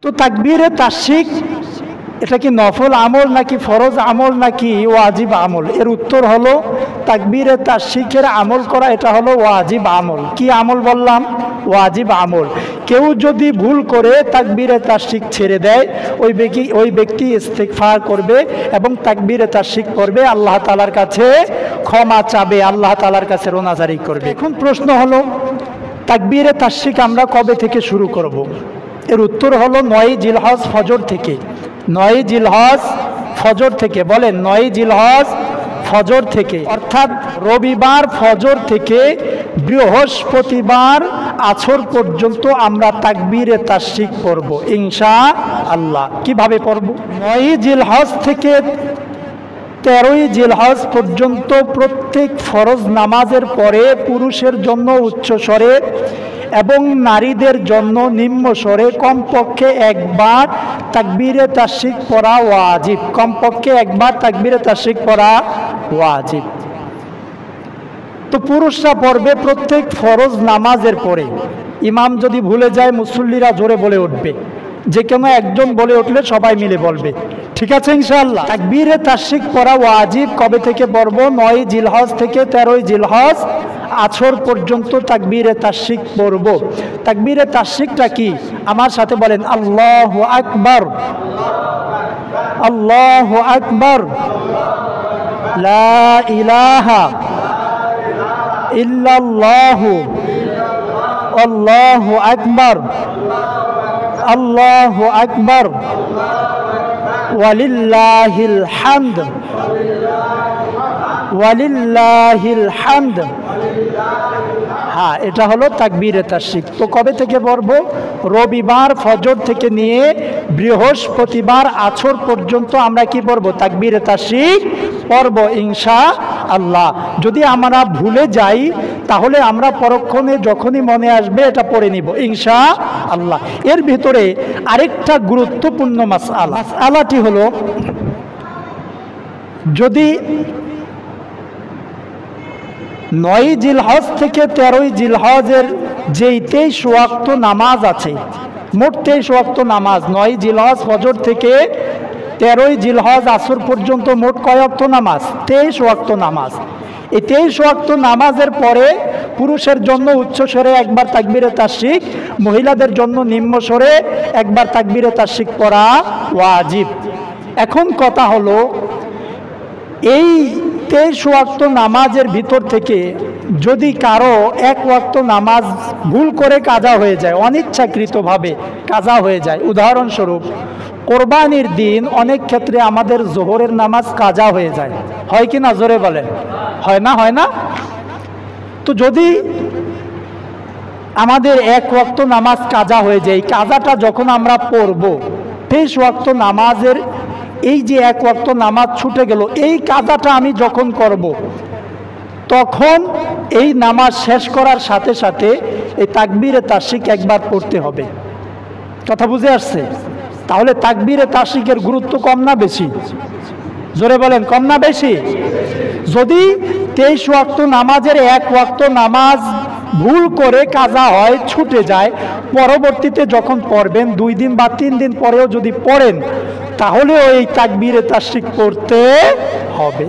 তো তাকবীরে তাশরিক এটা কি নফল আমল নাকি ফরজ আমল নাকি ওয়াজিব আমল? এর উত্তর হলো তাকবীরে তাশরিকের আমল করা এটা হলো ওয়াজিব আমল। কি আমল বললাম? ওয়াজিব আমল। কেউ যদি ভুল করে তাকবীরে তাশরিক ছেড়ে দেয়, ওই ব্যক্তি ইস্তিগফার করবে এবং তাকবীরে তাশরিক করবে, আল্লাহ তাআলার কাছে ক্ষমা চাবে, আল্লাহ তাআলার কাছে রোনাজারি করবে। এখন প্রশ্ন হলো তাকবীরে তাশরিক আমরা কবে থেকে শুরু করব? এর উত্তর হলো ৯ জিলহজ ফজর থেকে। ৯ জিলহজ ফজর থেকে। বলেন ৯ জিলহজ ফজর থেকে, অর্থাৎ রবিবার ফজর থেকে বৃহস্পতিবার আসর পর্যন্ত আমরা তাকবীরে তাশরিক পড়ব ইনশাআল্লাহ। কিভাবে পড়ব? ৯ জিলহজ থেকে ১৩ জিলহজ পর্যন্ত প্রত্যেক ফরজ নামাজের পরে পুরুষের জন্য উচ্চ স্বরে এবং নারীদের জন্য নিম্ন স্বরে কমপক্ষে একবার তাকবীরে তাশরিক পড়া ওয়াজিব। কমপক্ষে একবার তাকবীরে তাশরিক পড়া ওয়াজিব। তো পুরুষরা পড়বে প্রত্যেক ফরজ নামাজের পরে। ইমাম যদি ভুলে যায় মুসল্লিরা জোরে বলে উঠবে, যে কোনো একজন বলে উঠলে সবাই মিলে বলবে, ঠিক আছে ইনশাআল্লাহ। তাকবীরে তাশরিক পড়া ওয়াজিব কবে থেকে পড়ব? ৯ জিলহজ থেকে ১৩ জিলহজ আসর পর্যন্ত তাকবীরে তাশরিক পড়ব। তাকবীরে তাশরিকটা কি? আমার সাথে বলেন আল্লাহু আকবার, আল্লাহু আকবার, লা ইলাহা ইল্লাল্লাহু, আল্লাহু আকবার, আল্লাহু আকবার, ওয়ালিল্লাহিল হামদ, ওয়ালিল্লাহিল হামদ। হ্যাঁ, এটা হলো তাকবীরে তাশরিক। তো কবে থেকে পড়ব? রবিবার ফজর থেকে নিয়ে বৃহস্পতিবার আসর পর্যন্ত আমরা কি পড়ব? তাকবীরে তাশরিক পড়ব ইনশাআল্লাহ। যদি আমরা ভুলে যাই তাহলে আমরা পরক্ষণে যখনই মনে আসবে এটা পড়ে নিব ইনশাআল্লাহ। এর ভিতরে আরেকটা গুরুত্বপূর্ণ মাসআলা, মাসআলাটি হলো যদি ৯ জিলহজ থেকে ১৩ জিলহজের যেই ২৩ ওয়াক্ত নামাজ আছে, মোট ২৩ ওয়াক্ত নামাজ, ৯ জিলহজ ফজর থেকে ১৩ জিলহজ আসর পর্যন্ত মোট কয় ওয়াক্ত নামাজ? ২৩ ওয়াক্ত নামাজ। এই ২৩ ওয়াক্ত নামাজের পরে পুরুষের জন্য উচ্চ স্বরে একবার তাকবীরে তাশরিক, মহিলাদের জন্য নিম্ন স্বরে একবার তাকবীরে তাশরিক পড়া ওয়াজিব। এখন কথা হলো এই ২৩ ওয়াক্ত নামাজের ভিতর থেকে যদি কারো এক ওয়াক্ত নামাজ ভুল করে কাজা হয়ে যায়, অনিচ্ছাকৃতভাবে কাজা হয়ে যায়, উদাহরণস্বরূপ কোরবানির দিন অনেক ক্ষেত্রে আমাদের জোহরের নামাজ কাজা হয়ে যায়, হয় কি না? জোরে বলেন, হয় না? হয় না? তো যদি আমাদের এক ওয়াক্ত নামাজ কাজা হয়ে যায়, কাজাটা যখন আমরা পড়ব, ২৩ ওয়াক্ত নামাজের এই যে এক ওয়াক্ত নামাজ ছুটে গেল, এই কাজাটা আমি যখন করব, তখন এই নামাজ শেষ করার সাথে সাথে এই তাকবীরে তাশরিক একবার পড়তে হবে। কথা বুঝে আসছে? তাহলে তাকবীরে তাশরিকের গুরুত্ব কম না বেশি? জোরে বলেন, কম না বেশি? যদি ২৩ ওয়াক্ত নামাজের এক ওয়াক্ত নামাজ ভুল করে কাজা হয়, ছুটে যায়, পরবর্তীতে যখন পড়বেন ২ দিন বা ৩ দিন পরেও যদি পড়েন, তাহলেও এই তাকবীরে তাশরিক পড়তে হবে।